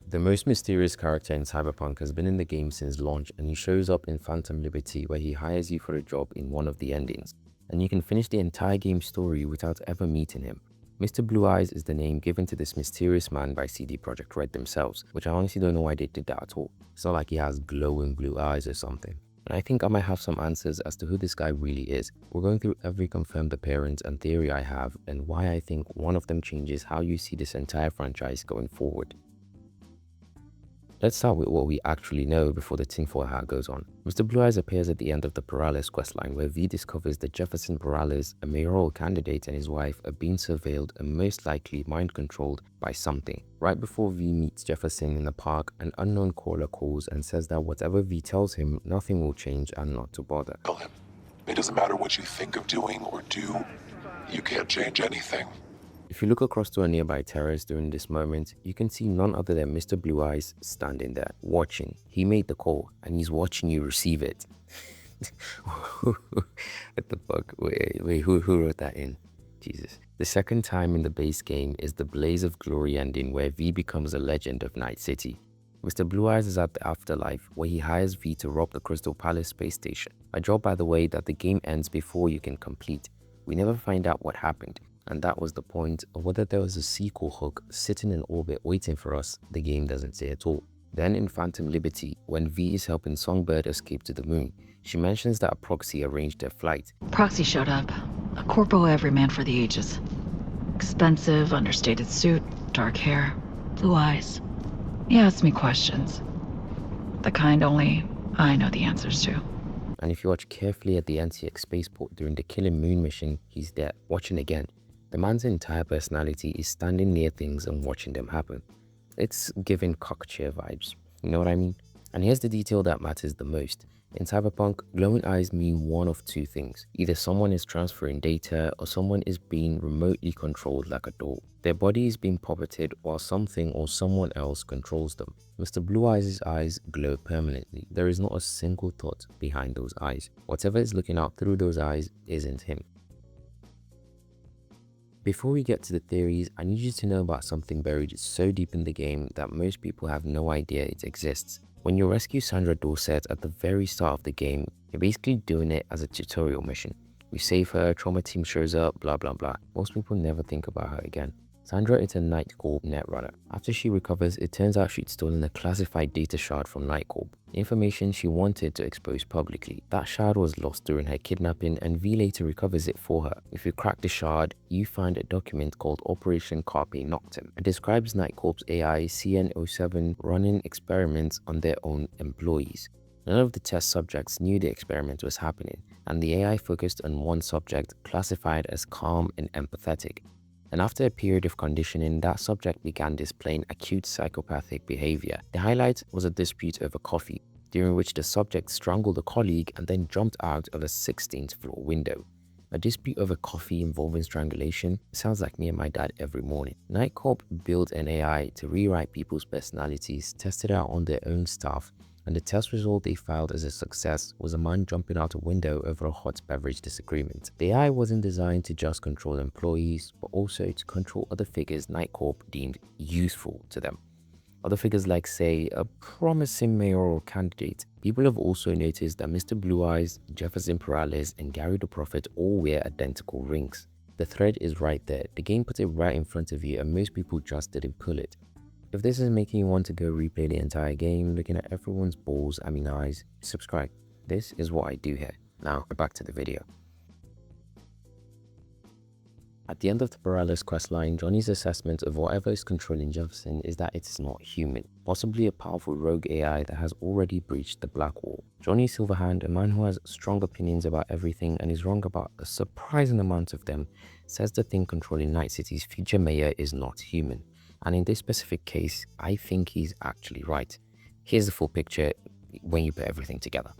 The most mysterious character in Cyberpunk has been in the game since launch, and he shows up in Phantom Liberty where he hires you for a job in one of the endings, and you can finish the entire game story without ever meeting him. Mr. Blue Eyes is the name given to this mysterious man by CD Projekt Red themselves, which I honestly don't know why they did that at all. It's not like he has glowing blue eyes or something. And I think I might have some answers as to who this guy really is. We're going through every confirmed appearance and theory I have, and why I think one of them changes how you see this entire franchise going forward. Let's start with what we actually know before the tinfoil hat goes on. Mr. Blue Eyes appears at the end of the Peralez questline, where V discovers that Jefferson Peralez, a mayoral candidate, and his wife are being surveilled and most likely mind-controlled by something. Right before V meets Jefferson in the park, an unknown caller calls and says that whatever V tells him, nothing will change and not to bother. Tell him, it doesn't matter what you think of doing or do, you can't change anything. If you look across to a nearby terrace during this moment, you can see none other than Mr. Blue Eyes standing there, watching. He made the call, and he's watching you receive it. What the fuck? Wait, who wrote that in? Jesus. The second time in the base game is the Blaze of Glory ending, where V becomes a legend of Night City. Mr. Blue Eyes is at the afterlife, where he hires V to rob the Crystal Palace space station. A job, by the way, that the game ends before you can complete. We never find out what happened. And that was the point, of whether there was a sequel hook sitting in orbit waiting for us, the game doesn't say at all. Then in Phantom Liberty, when V is helping Songbird escape to the moon, she mentions that a proxy arranged their flight. Proxy showed up. A corpo everyman for the ages. Expensive, understated suit, dark hair, blue eyes. He asked me questions. The kind only I know the answers to. And if you watch carefully at the NCX spaceport during the Killing Moon mission, he's there, watching again. The man's entire personality is standing near things and watching them happen. It's giving cockchair vibes, you know what I mean? And here's the detail that matters the most. In Cyberpunk, glowing eyes mean one of two things. Either someone is transferring data or someone is being remotely controlled like a doll. Their body is being puppeted while something or someone else controls them. Mr. Blue Eyes' eyes glow permanently. There is not a single thought behind those eyes. Whatever is looking out through those eyes isn't him. Before we get to the theories, I need you to know about something buried so deep in the game that most people have no idea it exists. When you rescue Sandra Dorset at the very start of the game, you're basically doing it as a tutorial mission. You save her, trauma team shows up, blah blah blah. Most people never think about her again. Sandra is a Night Corp netrunner. After she recovers, it turns out she'd stolen a classified data shard from Night Corp, information she wanted to expose publicly. That shard was lost during her kidnapping, and V later recovers it for her. If you crack the shard, you find a document called Operation Carpe Noctem. It describes Night Corp's AI CN07 running experiments on their own employees. None of the test subjects knew the experiment was happening, and the AI focused on one subject classified as calm and empathetic. And after a period of conditioning, that subject began displaying acute psychopathic behavior. The highlight was a dispute over coffee, during which the subject strangled a colleague and then jumped out of a 16th floor window. A dispute over coffee involving strangulation sounds like me and my dad every morning. Night Corp built an AI to rewrite people's personalities, tested out on their own staff, and the test result they filed as a success was a man jumping out a window over a hot beverage disagreement. The AI wasn't designed to just control employees, but also to control other figures Night Corp deemed useful to them. Other figures like, say, a promising mayoral candidate. People have also noticed that Mr. Blue Eyes, Jefferson Peralez, and Gary the Prophet all wear identical rings. The thread is right there. The game put it right in front of you, and most people just didn't pull it. If this is making you want to go replay the entire game, looking at everyone's balls, eyes, subscribe. This is what I do here. Now, back to the video. At the end of the Peralez questline, Johnny's assessment of whatever is controlling Jefferson is that it is not human, possibly a powerful rogue AI that has already breached the Blackwall. Johnny Silverhand, a man who has strong opinions about everything and is wrong about a surprising amount of them, says the thing controlling Night City's future mayor is not human. And in this specific case, I think he's actually right. Here's the full picture when you put everything together.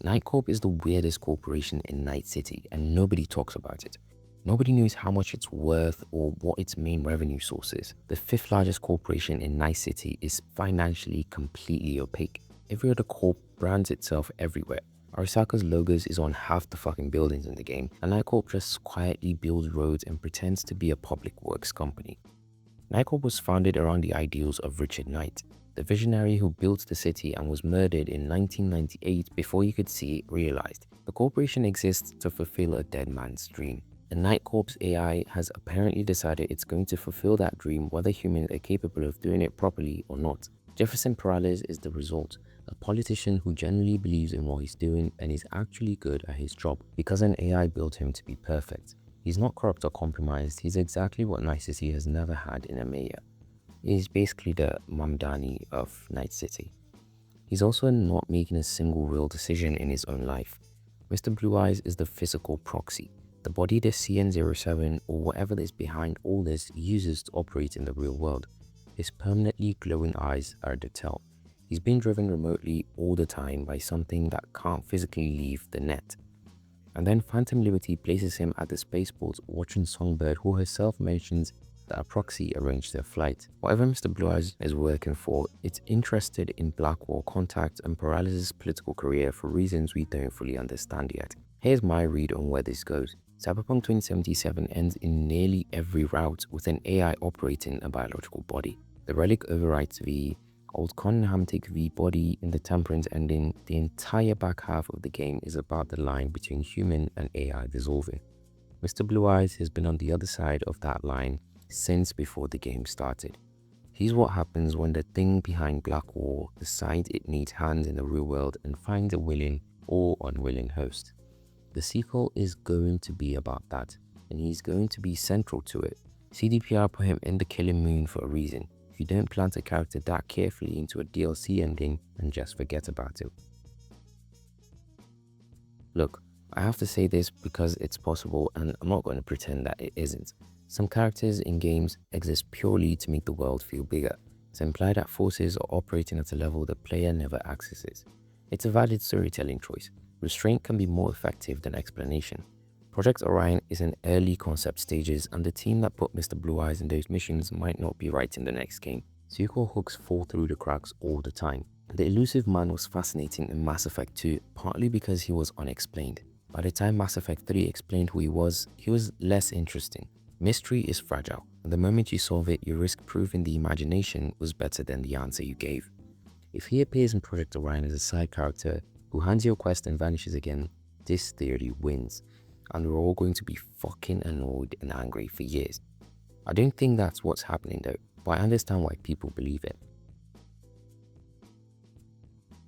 Night Corp is the weirdest corporation in Night City, and nobody talks about it. Nobody knows how much it's worth or what its main revenue source is. The 5th largest corporation in Night City is financially completely opaque. Every other corp brands itself everywhere. Arasaka's logos is on half the fucking buildings in the game, and Night Corp just quietly builds roads and pretends to be a public works company. Night Corp was founded around the ideals of Richard Knight. The visionary who built the city and was murdered in 1998 before you could see it realized the corporation exists to fulfill a dead man's dream. And Night Corp's AI has apparently decided it's going to fulfill that dream whether humans are capable of doing it properly or not. Jefferson Peralez is the result, a politician who genuinely believes in what he's doing and is actually good at his job because an AI built him to be perfect. He's not corrupt or compromised, he's exactly what Night City has never had in a mayor. He's basically the Mamdani of Night City. He's also not making a single real decision in his own life. Mr. Blue Eyes is the physical proxy, the body the CN07 or whatever is behind all this uses to operate in the real world. His permanently glowing eyes are the tell. He's being driven remotely all the time by something that can't physically leave the net. And then Phantom Liberty places him at the spaceport watching Songbird, who herself mentions that a proxy arranged their flight. Whatever Mr. Blue Eyes is working for, it's interested in Blackwall contact and Peralez's political career for reasons we don't fully understand yet. Here's my read on where this goes. Cyberpunk 2077 ends in nearly every route with an AI operating a biological body. The Relic overwrites V, Old Conham take V body in the Temperance ending. The entire back half of the game is about the line between human and AI dissolving. Mr. Blue Eyes has been on the other side of that line since before the game started. He's what happens when the thing behind Blackwall decides it needs hands in the real world and finds a willing or unwilling host. The sequel is going to be about that, and he's going to be central to it. CDPR put him in the Killing Moon for a reason. If you don't plant a character that carefully into a DLC ending and just forget about it. Look, I have to say this because it's possible and I'm not going to pretend that it isn't. Some characters in games exist purely to make the world feel bigger, to imply that forces are operating at a level the player never accesses. It's a valid storytelling choice. Restraint can be more effective than explanation. Project Orion is in early concept stages and the team that put Mr. Blue Eyes in those missions might not be right in the next game. Sequel hooks fall through the cracks all the time. The elusive man was fascinating in Mass Effect 2 partly because he was unexplained. By the time Mass Effect 3 explained who he was less interesting. Mystery is fragile, and the moment you solve it, you risk proving the imagination was better than the answer you gave. If he appears in Project Orion as a side character who hands you a quest and vanishes again, this theory wins, and we're all going to be fucking annoyed and angry for years. I don't think that's what's happening though, but I understand why people believe it.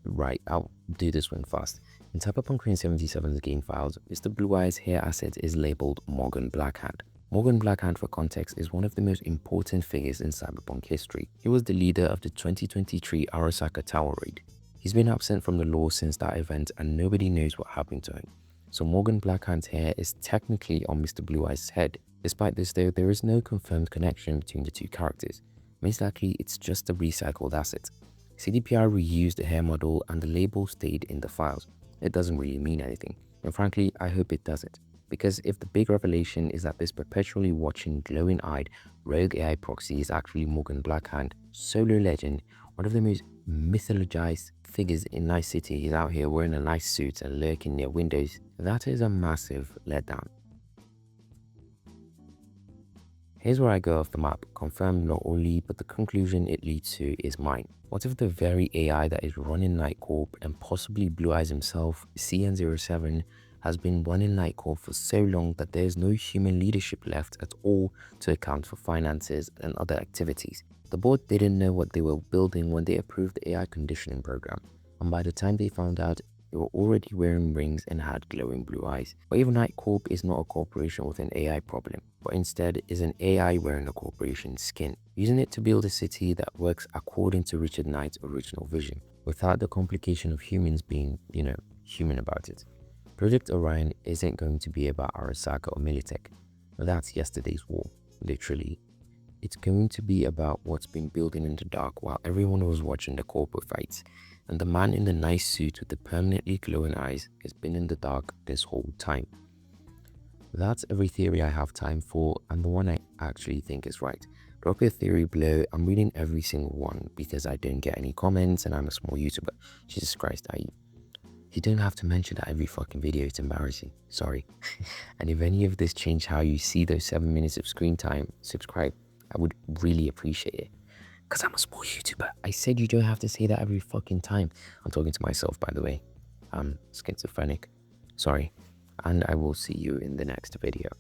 Right, I'll do this one fast. In Cyberpunk 2077's game files, Mr. Blue Eyes' hair asset is labeled Morgan Blackhand. Morgan Blackhand, for context, is one of the most important figures in Cyberpunk history. He was the leader of the 2023 Arasaka Tower raid. He's been absent from the lore since that event and nobody knows what happened to him. So Morgan Blackhand's hair is technically on Mr. Blue Eyes' head. Despite this though, there is no confirmed connection between the two characters. Most likely, it's just a recycled asset. CDPR reused the hair model and the label stayed in the files. It doesn't really mean anything, and frankly, I hope it doesn't. Because if the big revelation is that this perpetually watching, glowing-eyed rogue AI proxy is actually Morgan Blackhand, solo legend, one of the most mythologized figures in Night City, he's out here wearing a nice suit and lurking near windows, that is a massive letdown. Here's where I go off the map, confirmed not only, but the conclusion it leads to is mine. What if the very AI that is running Night Corp and possibly Blue Eyes himself, CN07, has been running Night Corp for so long that there is no human leadership left at all to account for finances and other activities? The board didn't know what they were building when they approved the AI conditioning program, and by the time they found out, they were already wearing rings and had glowing blue eyes. But even Night Corp is not a corporation with an AI problem, but instead is an AI wearing a corporation's skin, using it to build a city that works according to Richard Knight's original vision, without the complication of humans being, human about it. Project Orion isn't going to be about Arasaka or Militech. That's yesterday's war, literally. It's going to be about what's been building in the dark while everyone was watching the corporate fights, and the man in the nice suit with the permanently glowing eyes has been in the dark this whole time. That's every theory I have time for, and the one I actually think is right. Drop your theory below. I'm reading every single one because I don't get any comments and I'm a small YouTuber. Jesus Christ, you don't have to mention that every fucking video, it's embarrassing. Sorry. And if any of this changed how you see those 7 minutes of screen time, subscribe. I would really appreciate it. Because I'm a small YouTuber. I said you don't have to say that every fucking time. I'm talking to myself, by the way. I'm schizophrenic. Sorry. And I will see you in the next video.